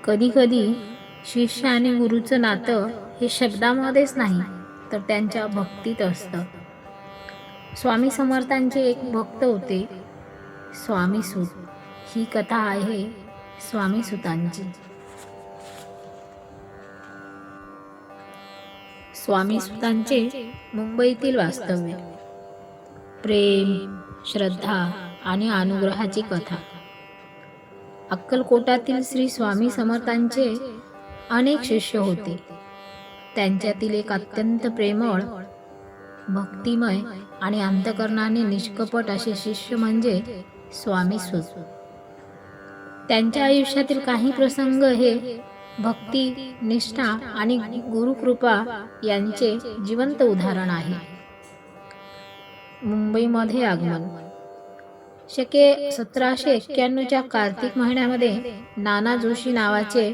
कधीकधी शिष्य आणि गुरुचं नातं हे शब्दामध्येच नाही तर त्यांच्या भक्तीत असतं. स्वामी समर्थांचे एक भक्त होते, स्वामी सूत. ही कथा आहे स्वामी सुतांची. स्वामी सुतांचे मुंबईतील वास्तव्य, प्रेम, श्रद्धा आणि अनुग्रहाची कथा. अक्कलकोटातील श्री स्वामी समर्थांचे अनेक शिष्य होते. त्यांच्यातील एक अत्यंत प्रेमळ, भक्तिमय आणि अंतःकरणाने निष्कपट असे शिष्य म्हणजे स्वामी सूत. त्यांच्या आयुष्यातील काही प्रसंग हे भक्ती, निष्ठा आणि गुरुकृपा यांचे जिवंत उदाहरण आहे. मुंबईमध्ये आगमन. शके 1791च्या कार्तिक महिन्यामध्ये नाना जोशी नावाचे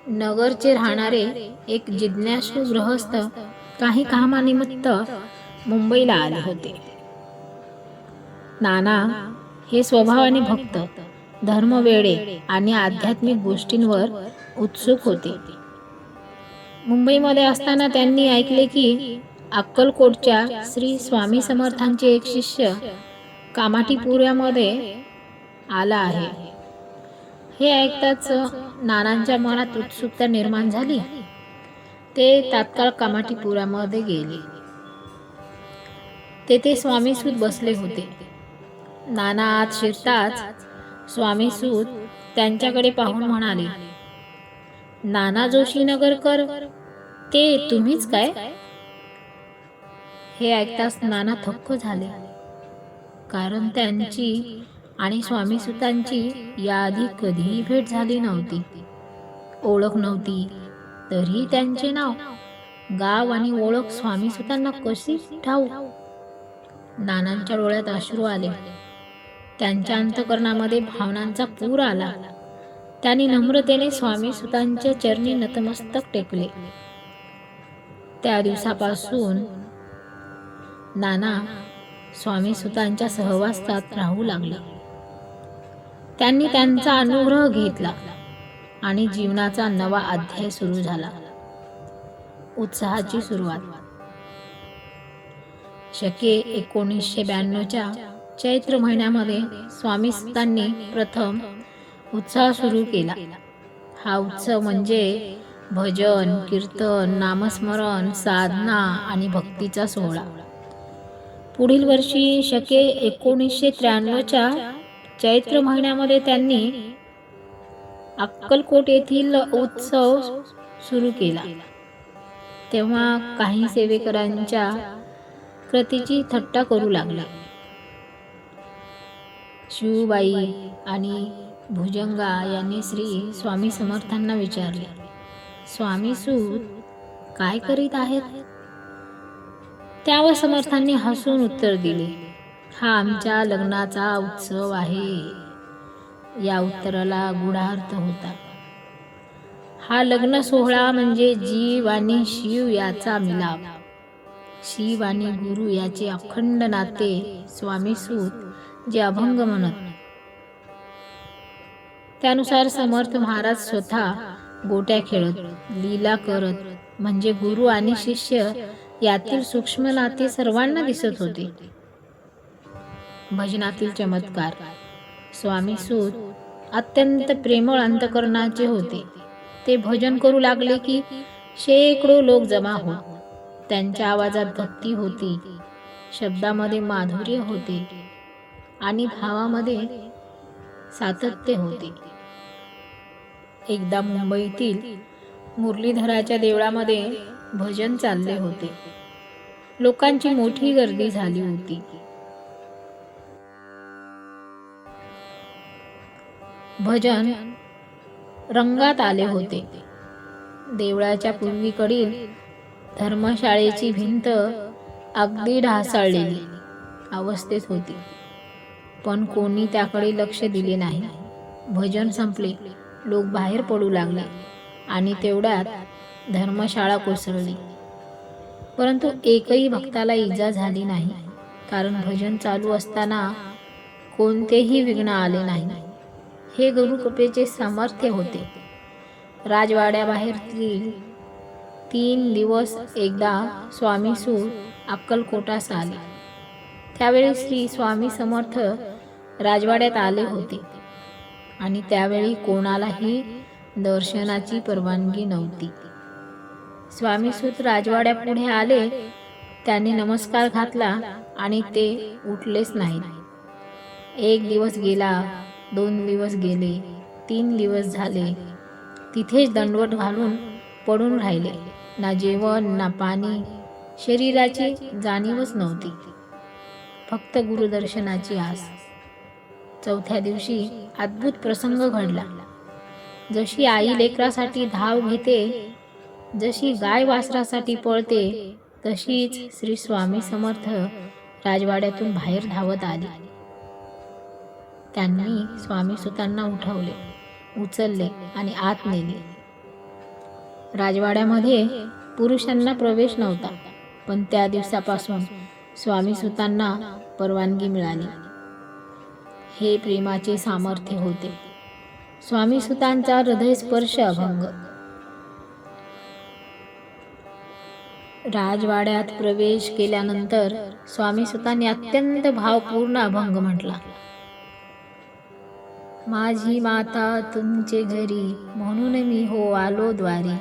नगरचे राहणारे एक जिज्ञासू गृहस्थ काही कामानिमित्त मुंबईला आले होते. नाना हे स्वभावाने भक्त, धर्मवेडे आणि आध्यात्मिक गोष्टींवर उत्सुक होते. मुंबईमध्ये असताना त्यांनी ऐकले की अक्कलकोटच्या श्री स्वामी समर्थांचे एक शिष्य कामाठीपुऱ्यामध्ये आला आहे. हे ऐकताच नानांच्या मनात उत्सुकता निर्माण झाली. ते तात्काळ कामाठीपुऱ्यामध्ये गेले. तेथे स्वामीसूत बसले होते. नाना आत शिरताच स्वामीसूत त्यांच्याकडे पाहून म्हणाले, नाना जोशी नगरकर, ते तुम्हीच काय? हे ऐकताच नाना थक्क झाले, कारण त्यांची आणि स्वामीसूतांची याआधी कधीही भेट झाली नव्हती, ओळख नव्हती. तरीही त्यांचे नाव, गाव आणि ओळख स्वामीसूतांना कशी ठाऊक? नानांच्या डोळ्यात अश्रू आले. त्यांच्या अंतःकरणामध्ये भावनांचा पूर आला. त्यांनी नम्रतेने स्वामीसूतांच्या चरणी नतमस्तक टेकले. त्या दिवसापासून नाना स्वामीसूतांच्या सहवासात राहू लागले. त्यांनी त्यांचा अनुग्रह घेतला आणि जीवनाचा नवा अध्याय सुरू झाला. उत्साहाची सुरुवात. शके 1992च्या चैत्र महिन्यामध्ये स्वामीसूतांनी प्रथम उत्सव सुरू केला. हा उत्सव म्हणजे भजन, कीर्तन, नामस्मरण, साधना आणि भक्तीचा सोहळा. पुढील वर्षी शके 1993च्या चैत्र महिन्यामध्ये त्यांनी अक्कलकोट येथील उत्सव सुरू केला. तेव्हा काही सेवेकरांच्या कृतीची थट्टा करू लागला. शिवबाई आणि भुजंगा यांनी श्री स्वामी समर्थांना विचारले, स्वामीसूत काय करीत आहेत? त्यावर समर्थांनी हसून उत्तर दिले, हा आमच्या लग्नाचा उत्सव आहे. या उत्तराला गूढार्थ होता. हा लग्न सोहळा म्हणजे जीव आणि शिव याचा मिलाप, शिव आणि गुरु याचे अखंड नाते. स्वामीसूत जे अभंग म्हणत, त्यानुसार समर्थ महाराज स्वतः गोट्या खेळत, लीला करत, म्हणजे गुरु आणि शिष्य यातील सूक्ष्म नाते सर्वांना दिसत होते. भजनातील चमत्कार. स्वामीसूत अत्यंत प्रेमळ अंतःकरणाचे होते. ते भजन करू लागले की शेकडो लोक जमा होत. त्यांच्या आवाजात भक्ती होती, शब्दामध्ये माधुर्य होते आणि भावामध्ये सातत्य होते. एकदा मुंबईतील मुरलीधराच्या देवळामध्ये भजन चालले होते. लोकांची मोठी गर्दी झाली होती. भजन रंगात आले होते. देवळाच्या पूर्वीकडील धर्मशाळेची भिंत अगदी ढासळलेली अवस्थेत होती, पण कोणी त्याकडे लक्ष दिले नाही. भजन संपले, लोक बाहेर पडू लागले आणि तेवढ्यात धर्मशाळा कोसळली. परंतु एकही भक्ताला इजा झाली नाही, कारण भजन चालू असताना कोणतेही विघ्न आले नाही. हे गुरुकृपेचे सामर्थ्य होते. राजवाड्याबाहेरील 3 दिवस एकदा स्वामी सूत अक्कलकोटास आले. त्यावेळी श्री स्वामी समर्थ राजवाड्यात आले होते आणि त्यावेळी कोणालाही दर्शनाची परवानगी नव्हती. स्वामीसूत राजवाड्यापुढे आले. त्यांनी नमस्कार घातला आणि ते उठलेच नाहीत. 1 दिवस गेला, 2 दिवस गेले, 3 दिवस झाले. तिथेच दंडवत घालून पडून राहिले. ना जेवण ना पाणी, शरीराची जाणीवच नव्हती, फक्त गुरुदर्शनाची आस. 4थ्या दिवशी अद्भुत प्रसंग घडला. जशी आई लेकरासाठी धाव घेते, जशी गाय वासरासाठी पळते, तशीच श्री स्वामी समर्थ राजवाड्यातून बाहेर धावत आली. त्यांनी स्वामीसुतांना उठवले, उचलले आणि आत नेले. राजवाड्यामध्ये पुरुषांना प्रवेश नव्हता, पण त्या दिवसापासून स्वामीसुतांना परवानगी मिळाली. हे प्रेमाचे सामर्थ्य होते. स्वामीसुतांचा हृदयस्पर्श अभंग. राजवाड्यात प्रवेश केल्यानंतर स्वामीसुतांनी अत्यंत भावपूर्ण अभंग म्हटला. माझी माता तुमचे घरी, म्हणून मी हो आलो द्वारी.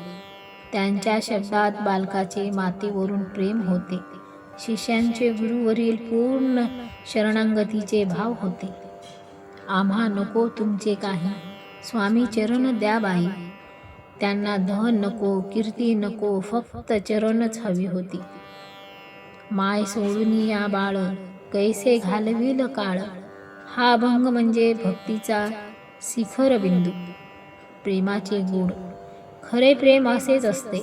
त्यांच्या शब्दात बालकाचे मातेवरून प्रेम होते. शिष्यांचे गुरुवरील पूर्ण शरणागतीचे भाव होते. आम्हा नको तुमचे काही, स्वामी चरण द्या बाई. त्यांना धन नको, कीर्ती नको, फक्त चरणच हवी होती. माय सोडून या बाळ, कैसे घालविल काळ. हा अभंग म्हणजे भक्तीचा शिखर बिंदू. प्रेमाचे गूढ. खरे प्रेम असेच असते.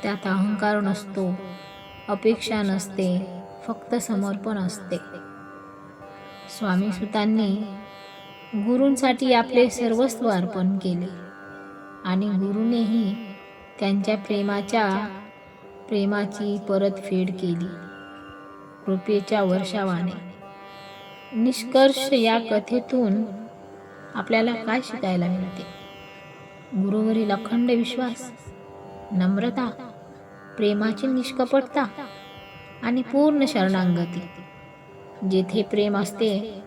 त्यात अहंकार नसतो, अपेक्षा नसते, फक्त समर्पण असते. स्वामीसुतांनी गुरूंसाठी आपले सर्वस्व अर्पण केले आणि गुरुनेही त्यांच्या प्रेमाची परतफेड केली कृपेच्या वर्षावाने. निष्कर्ष या कथेतून आपल्याला काय शिकायला मिळते? गुरुवरील अखंड विश्वास, नम्रता, प्रेमाची निष्कपटता आणि पूर्ण शरणागती. जेथे प्रेम असते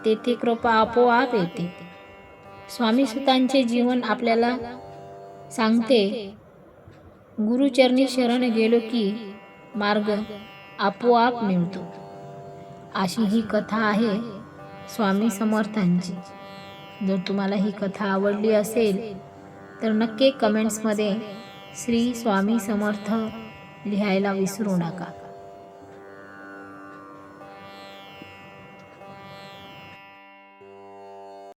तेथे कृपा आपोआप येते. स्वामीसुतांचे जीवन आपल्याला सांगते, गुरुचरणी शरण गेलो की मार्ग आपोआप मिळतो. अशी ही कथा आहे स्वामी समर्थांची. जर तुम्हाला ही कथा आवडली असेल तर नक्की कमेंट्समध्ये श्री स्वामी समर्थ लिहायला विसरू नका.